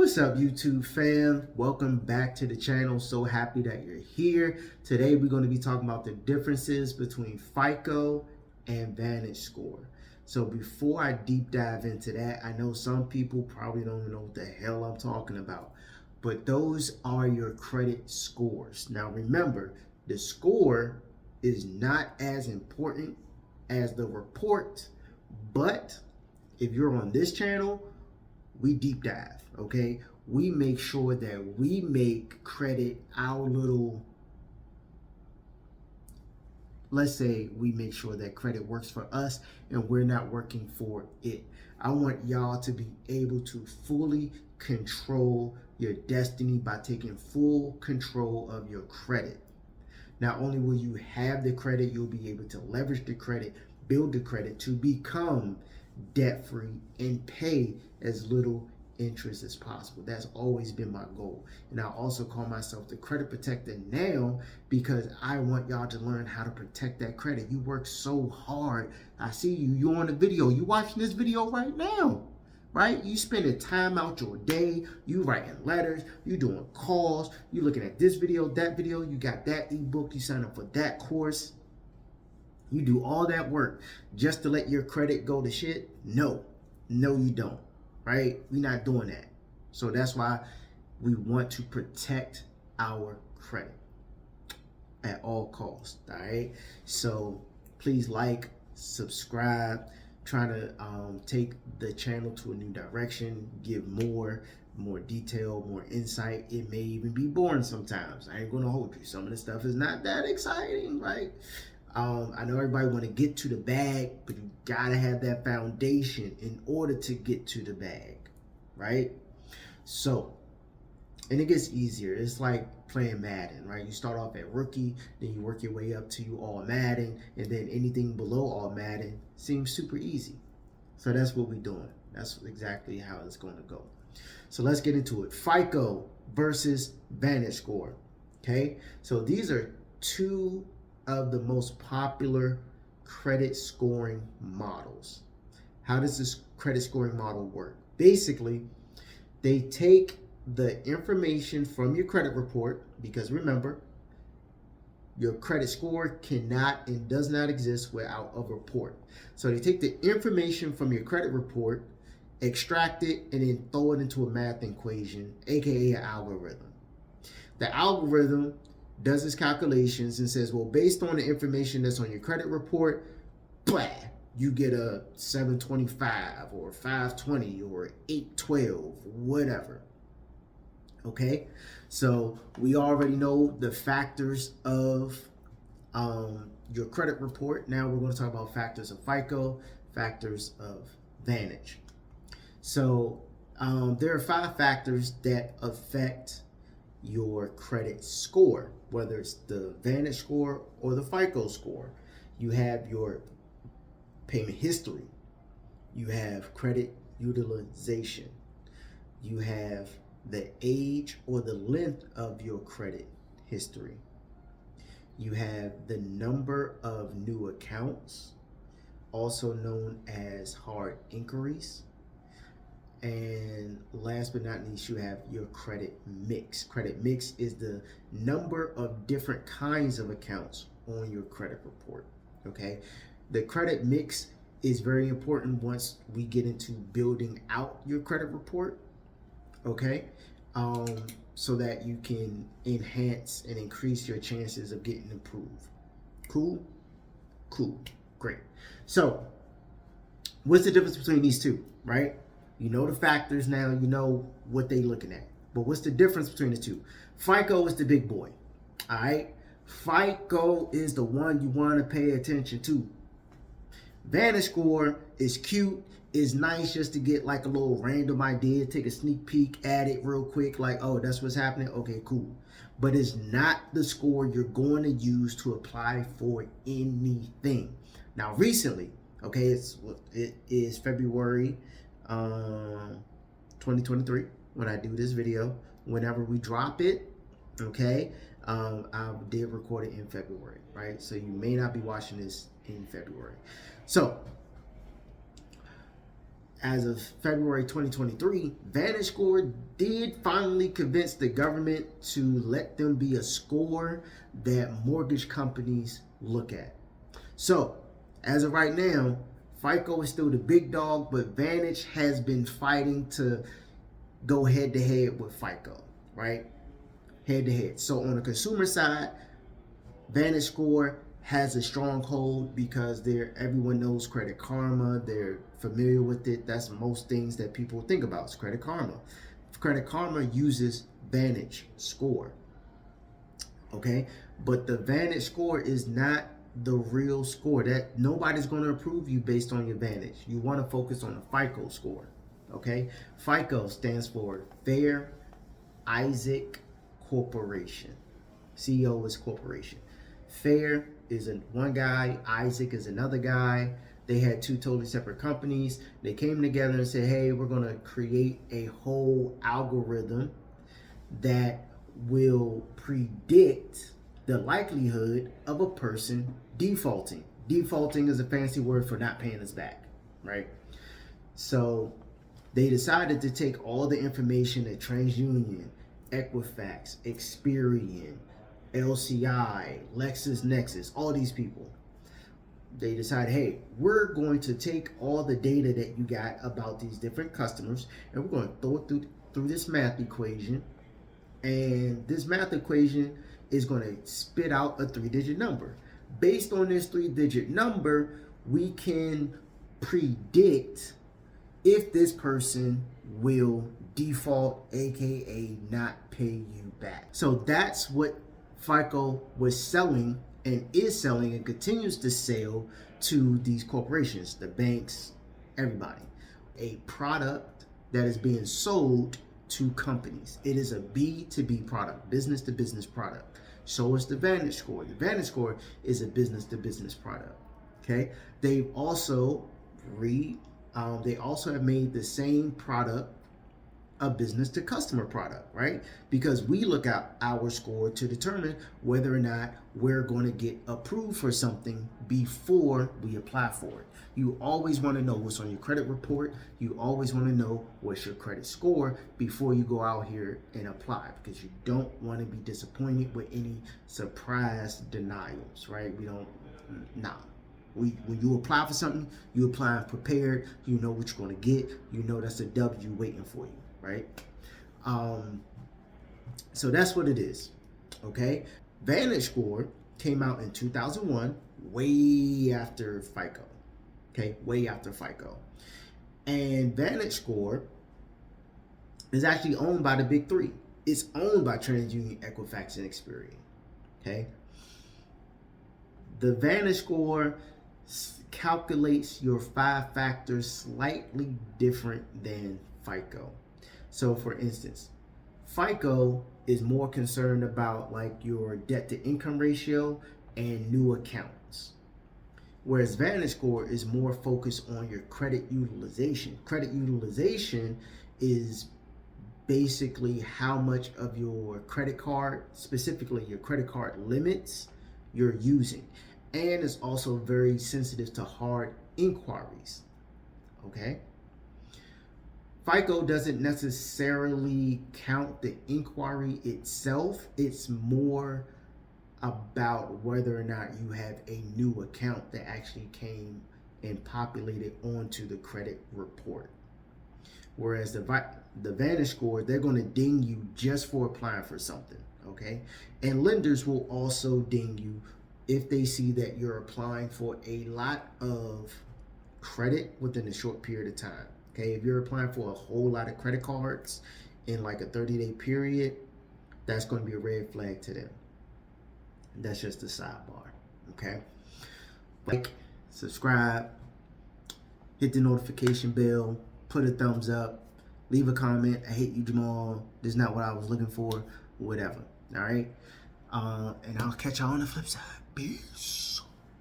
What's up, YouTube fam? Welcome back to the channel. So happy that you're here. Today we're going to be talking about the differences between FICO and Vantage Score. So before I deep dive into that, I know some people probably don't know what the hell I'm talking about, but those are your credit scores. Now remember, the score is not as important as the report, but if you're on this channel, we deep dive, okay? We make sure that we make credit our little, let's say we make sure that credit works for us and we're not working for it. I want y'all to be able to fully control your destiny by taking full control of your credit. Not only will you have the credit, you'll be able to leverage the credit, build the credit to become debt-free and pay as little interest as possible. That's always been my goal. And I also call myself the credit protector now because I want y'all to learn how to protect that credit. You work so hard. I see you. You're on the video. You watching this video right now, right? You spending time out your day. You writing letters. You doing calls. You looking at this video, that video. You got that ebook. You sign up for that course. You do all that work just to let your credit go to shit? No, you don't, right? We're not doing that. So that's why we want to protect our credit at all costs, all right? So please like, subscribe, trying to take the channel to a new direction, give more detail, more insight. It may even be boring sometimes. I ain't gonna hold you. Some of the stuff is not that exciting, right? I know everybody want to get to the bag, but you gotta have that foundation in order to get to the bag, right? So, and it gets easier. It's like playing Madden, right? You start off at rookie, then you work your way up to all Madden, and then anything below all Madden seems super easy. So that's what we're doing. That's exactly how it's going to go. So let's get into it. FICO versus Vantage Score. Okay, so these are two of the most popular credit scoring models. How does this credit scoring model work? Basically, they take the information from your credit report, because remember, your credit score cannot and does not exist without a report. So they take the information from your credit report, extract it, and then throw it into a math equation, aka an algorithm. The algorithm does its calculations and says, well, based on the information that's on your credit report, blah, you get a 725 or 520 or 812, whatever. Okay, so we already know the factors of your credit report. Now we're going to talk about factors of FICO, factors of Vantage. So there are 5 factors that affect your credit score, whether it's the Vantage score or the FICO score. You have your payment history, you have credit utilization, you have the age or the length of your credit history, you have the number of new accounts, also known as hard inquiries, and last but not least, you have your credit mix. Credit mix is the number of different kinds of accounts on your credit report, okay? The credit mix is very important once we get into building out your credit report, okay? So that you can enhance and increase your chances of getting improved. Cool? Cool. Great. So, what's the difference between these two, right? You know the factors now, you know what they're looking at. But what's the difference between the two? FICO is the big boy, all right? FICO is the one you want to pay attention to. Vantage Score is cute, is nice just to get like a little random idea, take a sneak peek at it real quick, like, oh, that's what's happening, okay, cool. But it's not the score you're going to use to apply for anything. Now, recently, okay, it is February 2023 when I do this video. Whenever we drop it, okay, I did record it in February, right? So you may not be watching this in February. So as of February 2023, Vantage Score did finally convince the government to let them be a score that mortgage companies look at. So, as of right now, FICO is still the big dog, but Vantage has been fighting to go head to head with FICO, right? Head to head. So on the consumer side, Vantage Score has a strong hold because everyone knows Credit Karma. They're familiar with it. That's most things that people think about is Credit Karma. Credit Karma uses Vantage Score. Okay, but the Vantage Score is not the real score. That nobody's going to approve you based on your Vantage. You want to focus on the FICO score. Okay, FICO stands for Fair Isaac Corporation. CEO is corporation. Fair is one guy, Isaac is another guy. They had two totally separate companies. They came together and said, hey, we're going to create a whole algorithm that will predict the likelihood of a person defaulting. Defaulting is a fancy word for not paying us back, right? So they decided to take all the information that TransUnion, Equifax, Experian, LCI, LexisNexis, all these people, they decided, hey, we're going to take all the data that you got about these different customers and we're going to throw it through this math equation. And this math equation is going to spit out a 3-digit number. Based on this 3-digit number, we can predict if this person will default, aka not pay you back. So that's what FICO was selling and is selling and continues to sell to these corporations, the banks, everybody. A product that is being sold to companies. It is a B2B product, business to business product. So is the Vantage Score. The Vantage Score is a business to business product. Okay. They've also have made the same product a business to customer product, right? Because we look at our score to determine whether or not we're going to get approved for something before we apply for it. You always want to know what's on your credit report. You always want to know what's your credit score before you go out here and apply, because you don't want to be disappointed with any surprise denials, right? When you apply for something, you apply prepared. You know what you're going to get. You know that's a W waiting for you, right? So that's what it is. Okay. Vantage Score came out in 2001, way after FICO. Okay, way after FICO. And Vantage Score is actually owned by the big three. It's owned by TransUnion, Equifax, and Experian. Okay. The Vantage Score calculates your 5 factors slightly different than FICO. So for instance, FICO is more concerned about like your debt to income ratio and new accounts. Whereas Vantage Score is more focused on your credit utilization. Credit utilization is basically how much of your credit card, specifically your credit card limits, you're using. And it's also very sensitive to hard inquiries. Okay. FICO doesn't necessarily count the inquiry itself. It's more about whether or not you have a new account that actually came and populated onto the credit report. Whereas the Vantage Score, they're going to ding you just for applying for something. Okay. And lenders will also ding you if they see that you're applying for a lot of credit within a short period of time. Okay, if you're applying for a whole lot of credit cards in like a 30-day period, that's going to be a red flag to them. That's just a sidebar. Okay, like, subscribe, hit the notification bell, put a thumbs up, leave a comment. I hate you, Jamal. This is not what I was looking for. Whatever. All right, and I'll catch y'all on the flip side. Peace.